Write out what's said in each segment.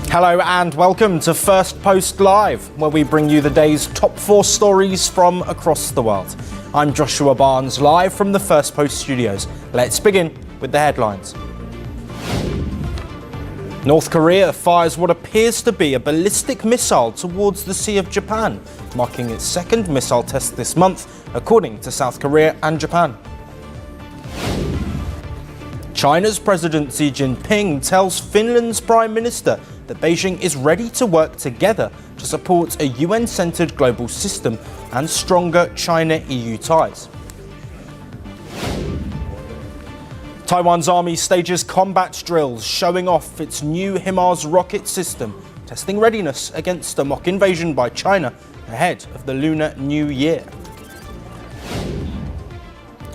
Hello and welcome to Firstpost Live, where we bring you the day's top 4 stories from across the world. I'm Joshua Barnes, live from the Firstpost studios. Let's begin with the headlines. North Korea fires what appears to be a ballistic missile towards the Sea of Japan, marking its second missile test this month, according to South Korea and Japan. China's President Xi Jinping tells Finland's Prime Minister that Beijing is ready to work together to support a UN-centered global system and stronger China-EU ties. Taiwan's army stages combat drills showing off its new HIMARS rocket system, testing readiness against a mock invasion by China ahead of the Lunar New Year.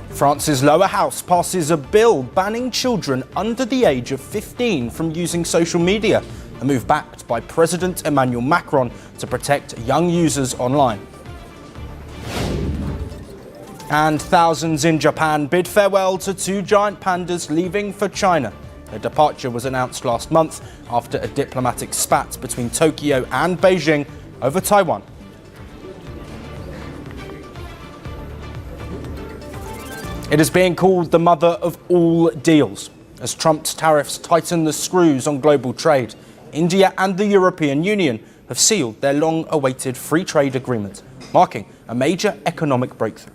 France's lower house passes a bill banning children under the age of 15 from using social media, a move backed by President Emmanuel Macron to protect young users online. And thousands in Japan bid farewell to 2 giant pandas leaving for China. Their departure was announced last month after a diplomatic spat between Tokyo and Beijing over Taiwan. It is being called the mother of all deals. As Trump's tariffs tighten the screws on global trade, India and the European Union have sealed their long-awaited free trade agreement, marking a major economic breakthrough.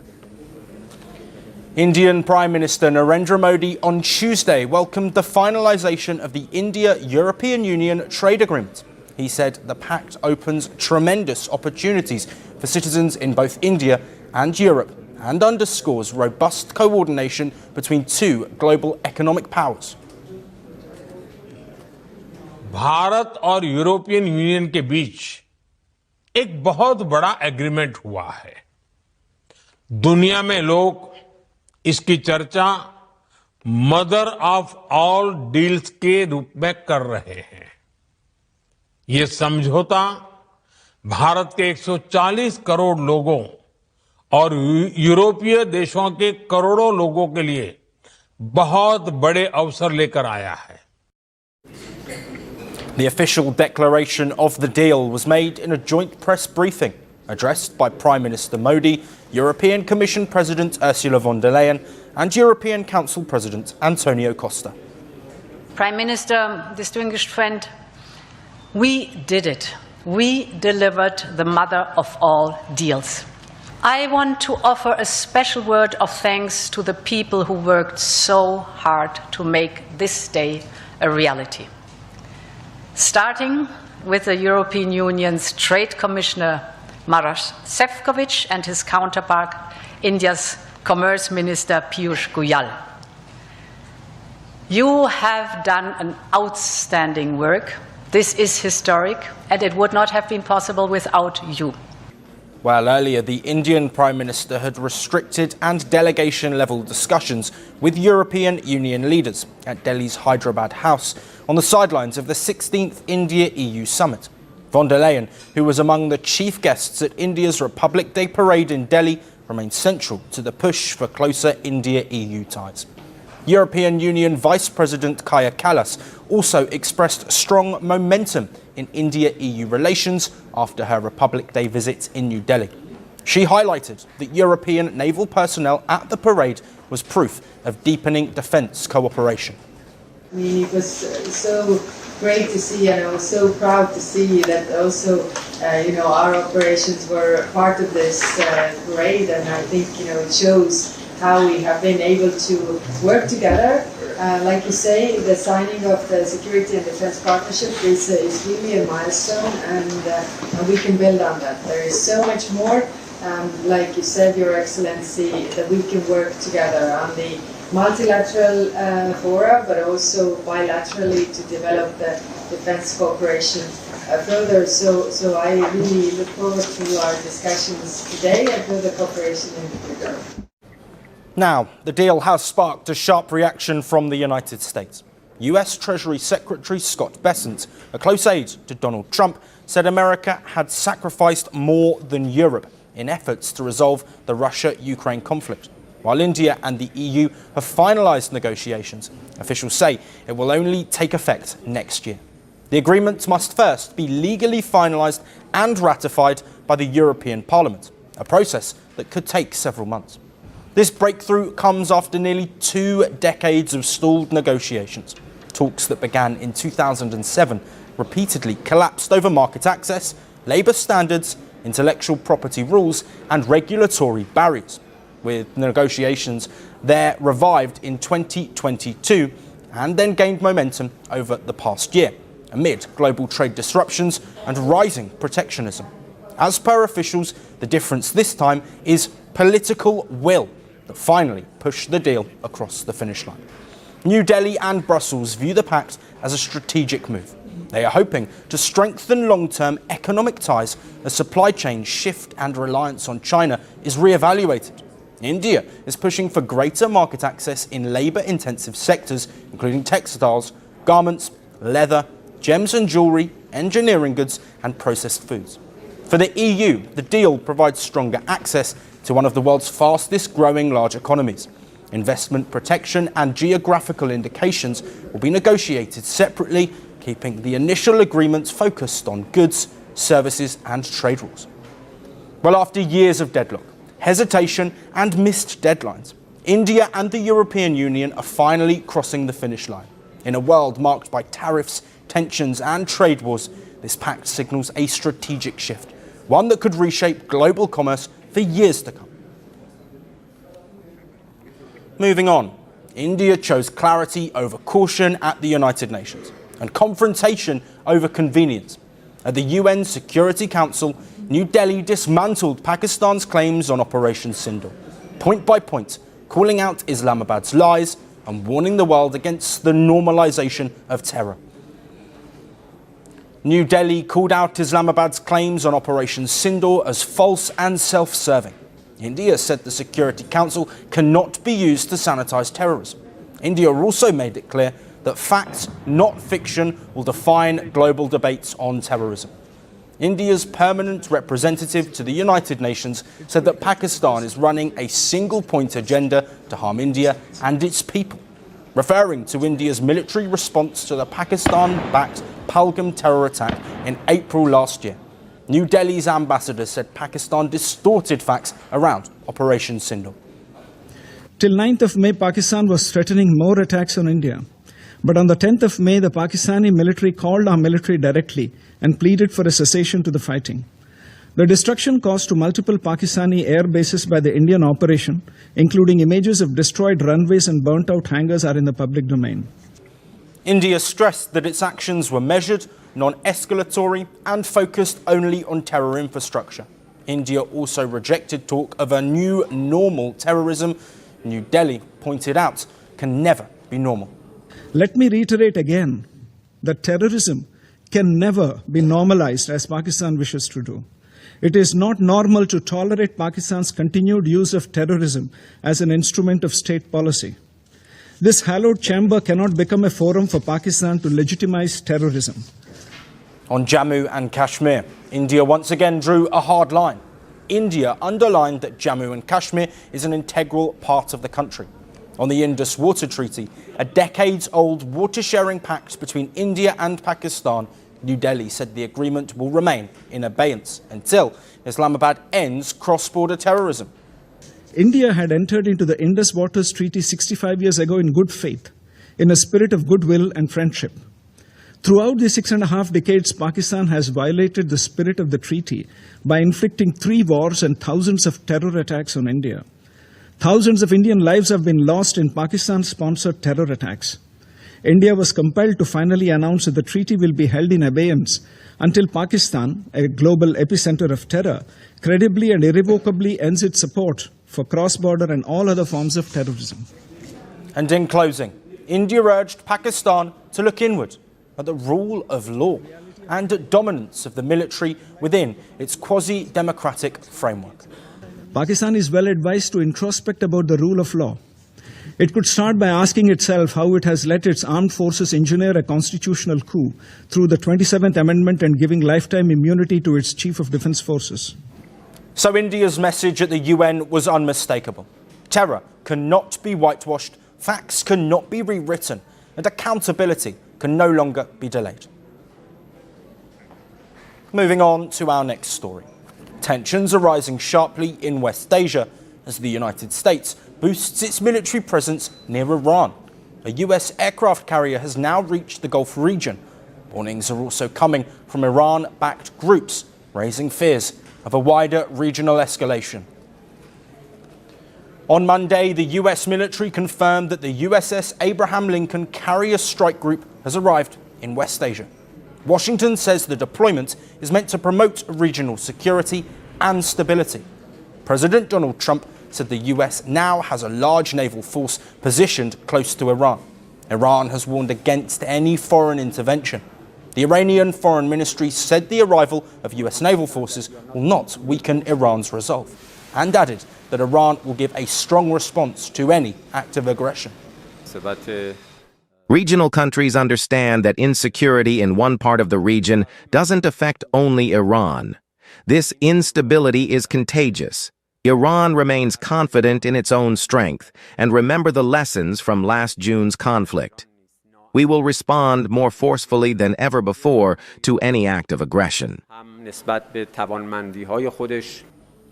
Indian Prime Minister Narendra Modi on Tuesday welcomed the finalisation of the India-European Union trade agreement. He said the pact opens tremendous opportunities for citizens in both India and Europe, and underscores robust coordination between 2 global economic powers. Bharat और European union के बीच एक बहुत बड़ा agreement हुआ है। दुनिया में लोग इसकी चर्चा मदर ऑफ ऑल डील्स के रूप में कर रहे हैं। ये समझौता भारत के 140 करोड़ लोगों और यूरोपीय देशों के करोड़ों लोगों के लिए बहुत बड़े अवसर लेकर आया है। The official declaration of the deal was made in a joint press briefing addressed by Prime Minister Modi, European Commission President Ursula von der Leyen and European Council President Antonio Costa. Prime Minister, distinguished friend, we did it. We delivered the mother of all deals. I want to offer a special word of thanks to the people who worked so hard to make this day a reality. Starting with the European Union's Trade Commissioner Maroš Šefčovič and his counterpart, India's Commerce Minister Piyush Goyal. You have done an outstanding work. This is historic, and it would not have been possible without you. While earlier the Indian Prime Minister had restricted and delegation-level discussions with European Union leaders at Delhi's Hyderabad House on the sidelines of the 16th India-EU summit. Von der Leyen, who was among the chief guests at India's Republic Day parade in Delhi, remains central to the push for closer India-EU ties. European Union Vice President Kaja Kallas also expressed strong momentum in India-EU relations after her Republic Day visit in New Delhi. She highlighted that European naval personnel at the parade was proof of deepening defence cooperation. I mean, it was so great to see, and I was so proud to see that also, our operations were part of this parade, and I think, it shows how we have been able to work together. Like you say, the signing of the Security and Defence Partnership is really a milestone, and we can build on that. There is so much more, like you said, Your Excellency, that we can work together on the multilateral fora, but also bilaterally to develop the defence cooperation further. So I really look forward to our discussions today and further cooperation in the future. Now, the deal has sparked a sharp reaction from the United States. US Treasury Secretary Scott Bessent, a close aide to Donald Trump, said America had sacrificed more than Europe in efforts to resolve the Russia-Ukraine conflict. While India and the EU have finalised negotiations, officials say it will only take effect next year. The agreement must first be legally finalised and ratified by the European Parliament, a process that could take several months. This breakthrough comes after nearly 2 decades of stalled negotiations. Talks that began in 2007 repeatedly collapsed over market access, labour standards, intellectual property rules and regulatory barriers, with negotiations there revived in 2022 and then gained momentum over the past year, amid global trade disruptions and rising protectionism. As per officials, the difference this time is political will that finally pushed the deal across the finish line. New Delhi and Brussels view the pact as a strategic move. They are hoping to strengthen long-term economic ties as supply chains shift and reliance on China is re-evaluated. India is pushing for greater market access in labour-intensive sectors, including textiles, garments, leather, gems and jewellery, engineering goods and processed foods. For the EU, the deal provides stronger access to one of the world's fastest growing large economies. Investment protection and geographical indications will be negotiated separately, keeping the initial agreements focused on goods, services and trade rules. Well, after years of deadlock, hesitation and missed deadlines, India and the European Union are finally crossing the finish line. In a world marked by tariffs, tensions and trade wars, this pact signals a strategic shift, one that could reshape global commerce for years to come. Moving on, India chose clarity over caution at the United Nations and confrontation over convenience. At the UN Security Council, New Delhi dismantled Pakistan's claims on Operation Sindoor, point by point, calling out Islamabad's lies and warning the world against the normalization of terror. New Delhi called out Islamabad's claims on Operation Sindoor as false and self-serving. India said the Security Council cannot be used to sanitize terrorism. India also made it clear that facts, not fiction, will define global debates on terrorism. India's permanent representative to the United Nations said that Pakistan is running a single-point agenda to harm India and its people, referring to India's military response to the Pakistan-backed Pahalgam terror attack in April last year. New Delhi's ambassador said Pakistan distorted facts around Operation Sindoor. Till 9th of May, Pakistan was threatening more attacks on India. But on the 10th of May, the Pakistani military called our military directly and pleaded for a cessation to the fighting. The destruction caused to multiple Pakistani air bases by the Indian operation, including images of destroyed runways and burnt-out hangars, are in the public domain. India stressed that its actions were measured, non-escalatory and focused only on terror infrastructure. India also rejected talk of a new normal terrorism New Delhi pointed out can never be normal. Let me reiterate again that terrorism can never be normalized as Pakistan wishes to do. It is not normal to tolerate Pakistan's continued use of terrorism as an instrument of state policy. This hallowed chamber cannot become a forum for Pakistan to legitimize terrorism. On Jammu and Kashmir, India once again drew a hard line. India underlined that Jammu and Kashmir is an integral part of the country. On the Indus Water Treaty, a decades-old water-sharing pact between India and Pakistan, New Delhi said the agreement will remain in abeyance until Islamabad ends cross-border terrorism. India had entered into the Indus Waters Treaty 65 years ago in good faith, in a spirit of goodwill and friendship. Throughout the 6.5 decades, Pakistan has violated the spirit of the treaty by inflicting 3 wars and thousands of terror attacks on India. Thousands of Indian lives have been lost in Pakistan-sponsored terror attacks. India was compelled to finally announce that the treaty will be held in abeyance until Pakistan, a global epicenter of terror, credibly and irrevocably ends its support for cross-border and all other forms of terrorism. And in closing, India urged Pakistan to look inward at the rule of law and dominance of the military within its quasi-democratic framework. Pakistan is well advised to introspect about the rule of law. It could start by asking itself how it has let its armed forces engineer a constitutional coup through the 27th Amendment and giving lifetime immunity to its Chief of Defence Forces. So India's message at the UN was unmistakable. Terror cannot be whitewashed, facts cannot be rewritten, and accountability can no longer be delayed. Moving on to our next story. Tensions are rising sharply in West Asia as the United States boosts its military presence near Iran. A US aircraft carrier has now reached the Gulf region. Warnings are also coming from Iran-backed groups, raising fears of a wider regional escalation. On Monday, the US military confirmed that the USS Abraham Lincoln carrier strike group has arrived in West Asia. Washington says the deployment is meant to promote regional security and stability. President Donald Trump said the US now has a large naval force positioned close to Iran. Iran has warned against any foreign intervention. The Iranian Foreign Ministry said the arrival of US naval forces will not weaken Iran's resolve, and added that Iran will give a strong response to any act of aggression. Regional countries understand that insecurity in one part of the region doesn't affect only Iran. This instability is contagious. Iran remains confident in its own strength and remember the lessons from last June's conflict. We will respond more forcefully than ever before to any act of aggression.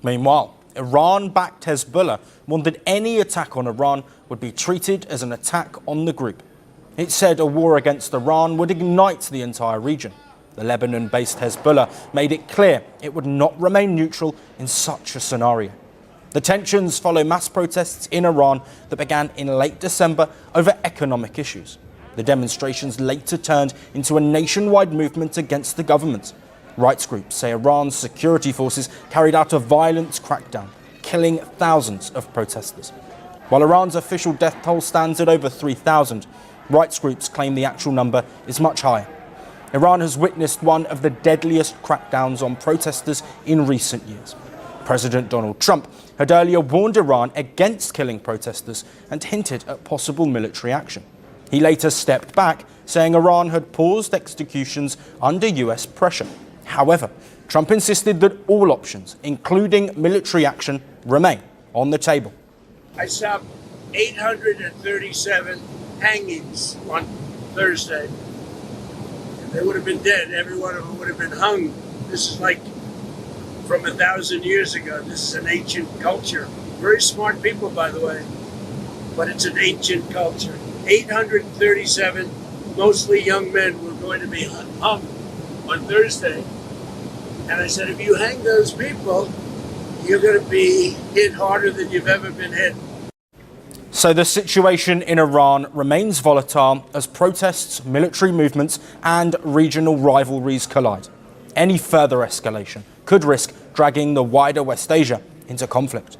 Meanwhile, Iran-backed Hezbollah warned that any attack on Iran would be treated as an attack on the group. It said a war against Iran would ignite the entire region. The Lebanon-based Hezbollah made it clear it would not remain neutral in such a scenario. The tensions follow mass protests in Iran that began in late December over economic issues. The demonstrations later turned into a nationwide movement against the government. Rights groups say Iran's security forces carried out a violent crackdown, killing thousands of protesters. While Iran's official death toll stands at over 3,000, rights groups claim the actual number is much higher. Iran has witnessed one of the deadliest crackdowns on protesters in recent years. President Donald Trump had earlier warned Iran against killing protesters and hinted at possible military action. He later stepped back, saying Iran had paused executions under US pressure. However, Trump insisted that all options, including military action, remain on the table. I saw 837 hangings on Thursday. They would have been dead. Every one of them would have been hung. This is like from 1,000 years ago. This is an ancient culture. Very smart people, by the way, but it's an ancient culture. 837, mostly young men, were going to be hung on Thursday. And I said, if you hang those people, you're going to be hit harder than you've ever been hit. So the situation in Iran remains volatile as protests, military movements and regional rivalries collide. Any further escalation could risk dragging the wider West Asia into conflict.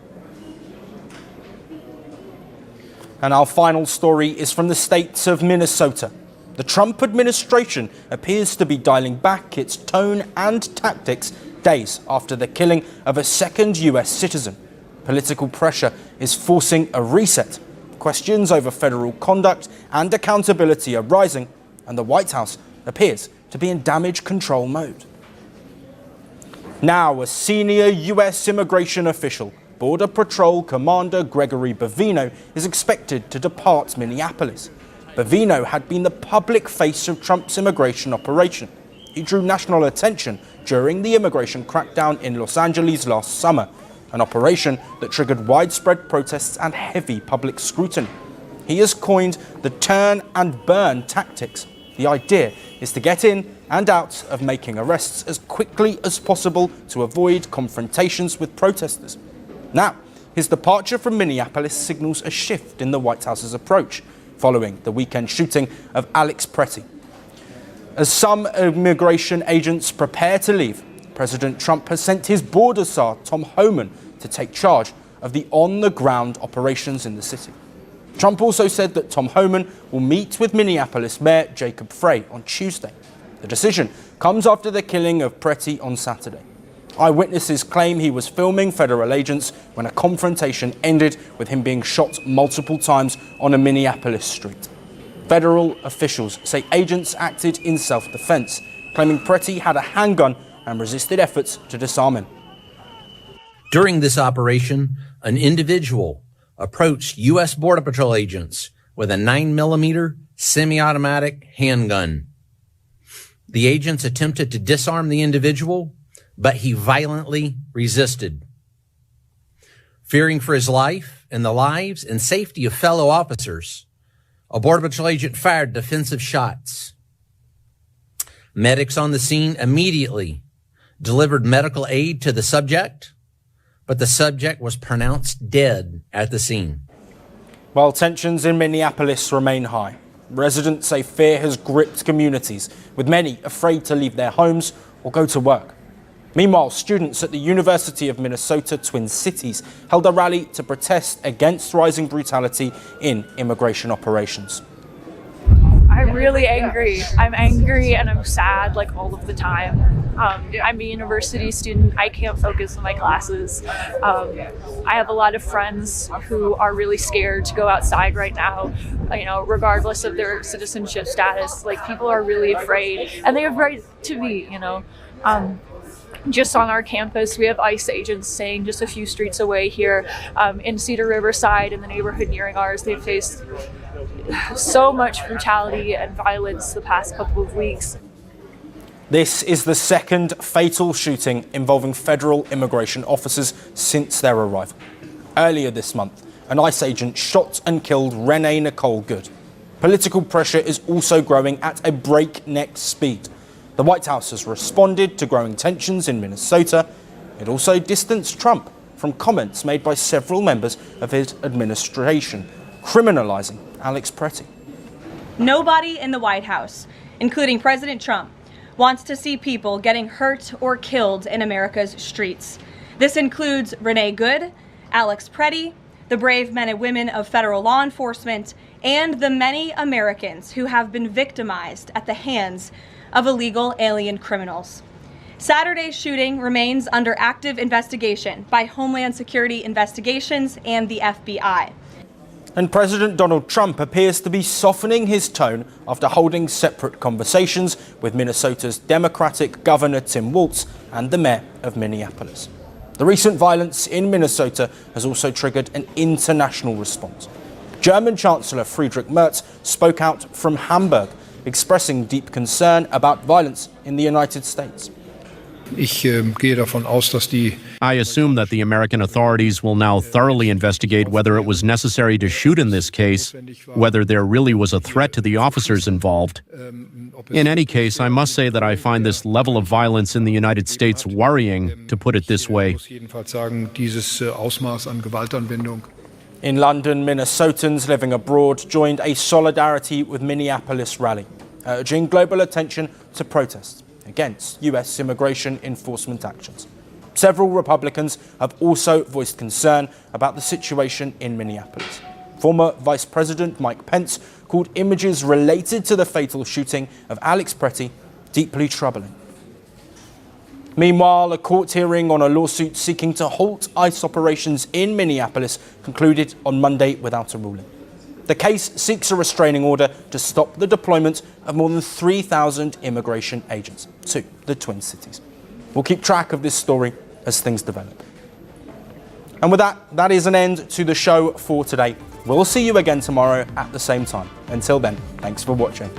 And our final story is from the state of Minnesota. The Trump administration appears to be dialing back its tone and tactics days after the killing of a second US citizen. Political pressure is forcing a reset. Questions over federal conduct and accountability are rising, and the White House appears to be in damage control mode. Now, a senior US immigration official, Border Patrol Commander Gregory Bovino, is expected to depart Minneapolis. Bovino had been the public face of Trump's immigration operation. He drew national attention during the immigration crackdown in Los Angeles last summer, an operation that triggered widespread protests and heavy public scrutiny. He has coined the turn and burn tactics. The idea is to get in and out of making arrests as quickly as possible to avoid confrontations with protesters. Now, his departure from Minneapolis signals a shift in the White House's approach, following the weekend shooting of Alex Pretty. As some immigration agents prepare to leave, President Trump has sent his border czar, Tom Homan, to take charge of the on-the-ground operations in the city. Trump also said that Tom Homan will meet with Minneapolis Mayor Jacob Frey on Tuesday. The decision comes after the killing of Pretty on Saturday. Eyewitnesses claim he was filming federal agents when a confrontation ended with him being shot multiple times on a Minneapolis street. Federal officials say agents acted in self-defense, claiming Pretty had a handgun and resisted efforts to disarm him. During this operation, an individual approached U.S. Border Patrol agents with a 9mm semi-automatic handgun. The agents attempted to disarm the individual, but he violently resisted. Fearing for his life and the lives and safety of fellow officers, a Border Patrol agent fired defensive shots. Medics on the scene immediately delivered medical aid to the subject, but the subject was pronounced dead at the scene. While tensions in Minneapolis remain high, residents say fear has gripped communities, with many afraid to leave their homes or go to work. Meanwhile, students at the University of Minnesota Twin Cities held a rally to protest against rising brutality in immigration operations. I'm really angry. I'm angry and I'm sad like all of the time. I'm a university student. I can't focus on my classes. I have a lot of friends who are really scared to go outside right now, regardless of their citizenship status. Like, people are really afraid, and they have right to be, Just on our campus, we have ICE agents staying just a few streets away here in Cedar Riverside, in the neighborhood nearing ours. They've faced so much brutality and violence the past couple of weeks. This is the second fatal shooting involving federal immigration officers since their arrival. Earlier this month, an ICE agent shot and killed Renee Nicole Good. Political pressure is also growing at a breakneck speed. The White House has responded to growing tensions in Minnesota. It also distanced Trump from comments made by several members of his administration, criminalizing Alex Pretty. Nobody in the White House, including President Trump, wants to see people getting hurt or killed in America's streets. This includes Renee Good, Alex Pretty, the brave men and women of federal law enforcement, and the many Americans who have been victimized at the hands of illegal alien criminals. Saturday's shooting remains under active investigation by Homeland Security Investigations and the FBI. And President Donald Trump appears to be softening his tone after holding separate conversations with Minnesota's Democratic Governor Tim Walz and the mayor of Minneapolis. The recent violence in Minnesota has also triggered an international response. German Chancellor Friedrich Merz spoke out from Hamburg, expressing deep concern about violence in the United States. I assume that the American authorities will now thoroughly investigate whether it was necessary to shoot in this case, whether there really was a threat to the officers involved. In any case, I must say that I find this level of violence in the United States worrying, to put it this way. In London, Minnesotans living abroad joined a solidarity with Minneapolis rally, urging global attention to protests against US immigration enforcement actions. Several Republicans have also voiced concern about the situation in Minneapolis. Former Vice President Mike Pence called images related to the fatal shooting of Alex Pretty deeply troubling. Meanwhile, a court hearing on a lawsuit seeking to halt ICE operations in Minneapolis concluded on Monday without a ruling. The case seeks a restraining order to stop the deployment of more than 3,000 immigration agents to the Twin Cities. We'll keep track of this story as things develop. And with that, that is an end to the show for today. We'll see you again tomorrow at the same time. Until then, thanks for watching.